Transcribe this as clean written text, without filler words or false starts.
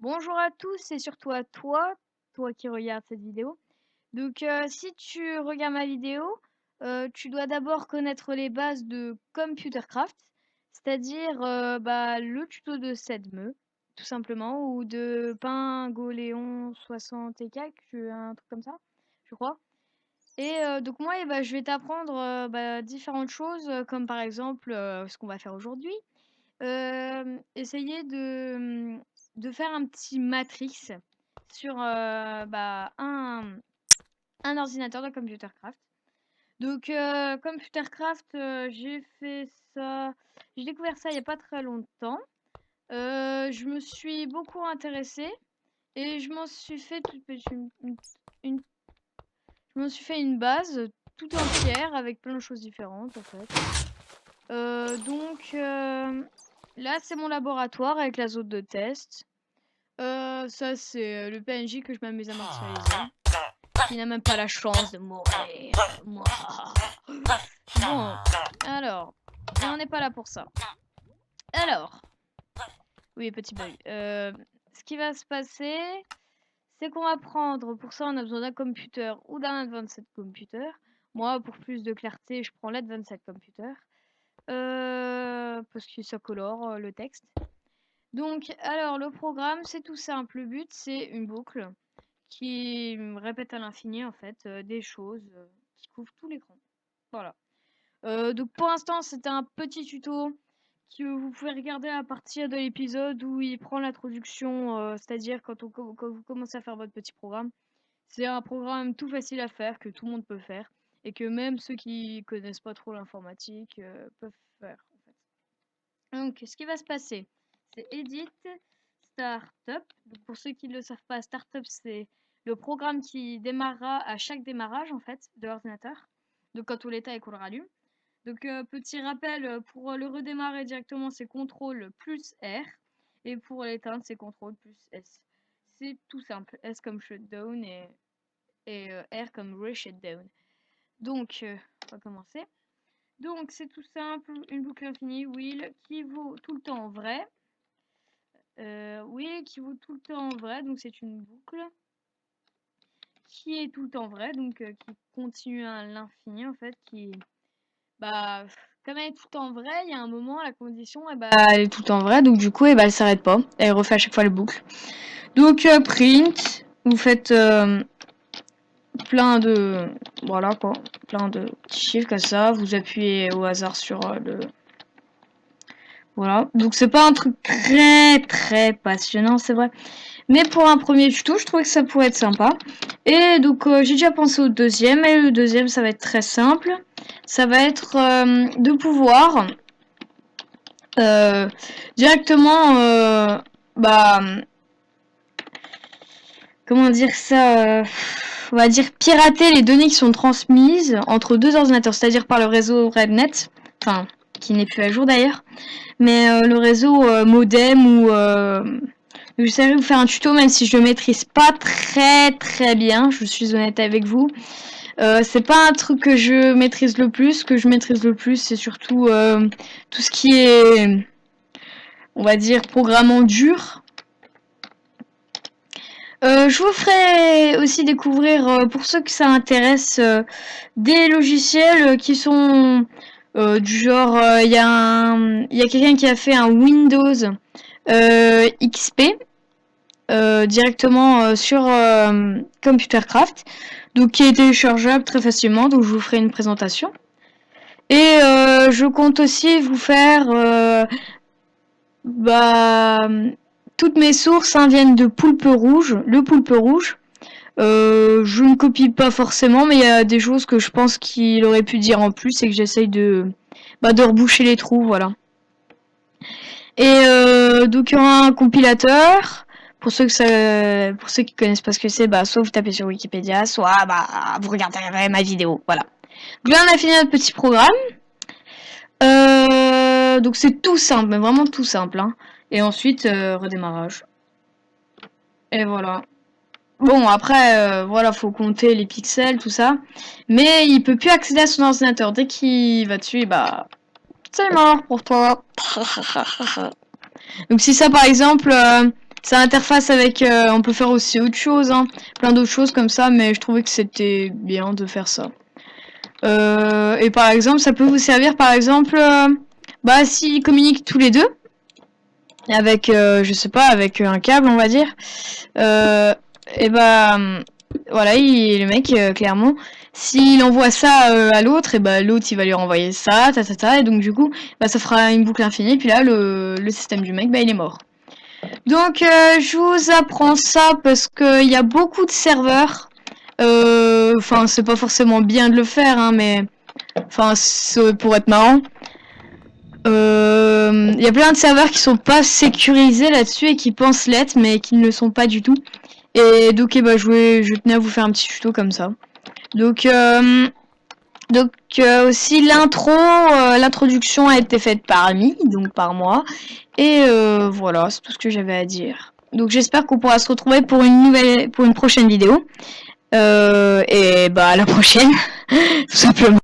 Bonjour à tous et surtout à toi qui regardes cette vidéo. Donc, si tu regardes ma vidéo, tu dois d'abord connaître les bases de Computercraft, c'est-à-dire le tuto de Sedme, tout simplement, ou de Pingoléon 60 et quelques, un truc comme ça, je crois. Et donc moi, je vais t'apprendre différentes choses, comme par exemple ce qu'on va faire aujourd'hui. Essayer de faire un petit matrix sur un ordinateur de Computercraft. Donc, Computercraft, j'ai fait ça, j'ai découvert ça il n'y a pas très longtemps. Je me suis beaucoup intéressée et je m'en suis fait une- je m'en suis fait une base tout entière avec plein de choses différentes en fait. Là, c'est mon laboratoire avec la zone de test. Ça, c'est le PNJ que je m'amuse à martyriser. Qui n'a même pas la chance de mourir. Mouah. Bon, alors. Mais on n'est pas là pour ça. Alors. Oui, petit bug. Ce qui va se passer, c'est qu'on va prendre, pour ça, on a besoin d'un computer ou d'un Advanced Computer. Moi, pour plus de clarté, je prends l'Advanced Computer. Parce que ça colore le texte. Donc, alors, le programme, c'est tout simple. Le but, c'est une boucle qui répète à l'infini, en fait, des choses qui couvrent tout l'écran. Voilà. Donc, pour l'instant, c'était un petit tuto que vous pouvez regarder à partir de l'épisode où il prend l'introduction, c'est-à-dire quand vous commencez à faire votre petit programme. C'est un programme tout facile à faire, que tout le monde peut faire, et que même ceux qui connaissent pas trop l'informatique peuvent faire, en fait. Donc, ce qui va se passer, c'est Edit Startup. Donc, pour ceux qui ne le savent pas, Startup, c'est le programme qui démarrera à chaque démarrage, en fait, de l'ordinateur. Donc, quand tout l'état et qu'on le rallume. Donc, petit rappel, pour le redémarrer directement, c'est CTRL plus R. Et pour l'éteindre, c'est CTRL plus S. C'est tout simple. S comme shutdown et R comme reshutdown. Donc, on va commencer. Donc, c'est tout simple, une boucle infinie, will, qui vaut tout le temps vrai. Will, qui vaut tout le temps vrai, donc c'est une boucle qui est tout le temps vrai, donc qui continue à l'infini, en fait, comme elle est tout le temps vraie, il y a un moment, la condition, elle est tout le temps vraie, donc du coup, elle s'arrête pas, elle refait à chaque fois la boucle. Donc, print, vous faites plein de petits chiffres comme ça, vous appuyez au hasard sur le voilà. Donc c'est pas un truc très passionnant, c'est vrai, mais pour un premier tuto je trouvais que ça pourrait être sympa. Et donc j'ai déjà pensé au deuxième, et le deuxième ça va être très simple, ça va être de pouvoir directement comment dire ça, on va dire pirater les données qui sont transmises entre deux ordinateurs, c'est-à-dire par le réseau RedNet, enfin qui n'est plus à jour d'ailleurs, mais le réseau modem ou j'essaierai de vous faire un tuto même si je le maîtrise pas très bien, je suis honnête avec vous. C'est pas un truc que je maîtrise le plus, c'est surtout tout ce qui est, on va dire, programmant dur. Je vous ferai aussi découvrir, pour ceux que ça intéresse, des logiciels qui sont du genre, il y a quelqu'un qui a fait un Windows XP directement sur Computercraft, donc qui est téléchargeable très facilement, donc je vous ferai une présentation. Et je compte aussi vous faire toutes mes sources viennent de Poulpe Rouge, le Poulpe Rouge. Je ne copie pas forcément, mais il y a des choses que je pense qu'il aurait pu dire en plus et que j'essaye de reboucher les trous, voilà. Et donc il y aura un compilateur. Pour ceux qui connaissent pas ce que c'est, soit vous tapez sur Wikipédia, soit vous regardez ma vidéo, voilà. Donc là on a fini notre petit programme. Donc c'est tout simple, mais vraiment tout simple, hein. Et ensuite redémarrage. Et voilà. Bon, après, voilà, faut compter les pixels, tout ça. Mais il peut plus accéder à son ordinateur. Dès qu'il va dessus, c'est mort pour toi. Donc si ça, par exemple, ça interface avec... on peut faire aussi autre chose, hein, plein d'autres choses comme ça, mais je trouvais que c'était bien de faire ça. Et par exemple, ça peut vous servir, par exemple, bah s'ils communiquent tous les deux, avec, je sais pas, avec un câble, on va dire, et bah, voilà, le mec, clairement, s'il envoie ça à l'autre, et bah l'autre il va lui renvoyer ça, et donc du coup, bah ça fera une boucle infinie, puis là, le système du mec, bah il est mort. Donc, je vous apprends ça parce qu'il y a beaucoup de serveurs. Enfin, c'est pas forcément bien de le faire, hein, mais... Enfin, pour être marrant. Il y a plein de serveurs qui sont pas sécurisés là-dessus et qui pensent l'être, mais qui ne le sont pas du tout. Et donc, bah, je tenais à vous faire un petit tuto comme ça. Donc aussi l'introduction a été faite par Ami, donc par moi. Et voilà, c'est tout ce que j'avais à dire. Donc j'espère qu'on pourra se retrouver pour une prochaine vidéo. Et bah à la prochaine, tout simplement.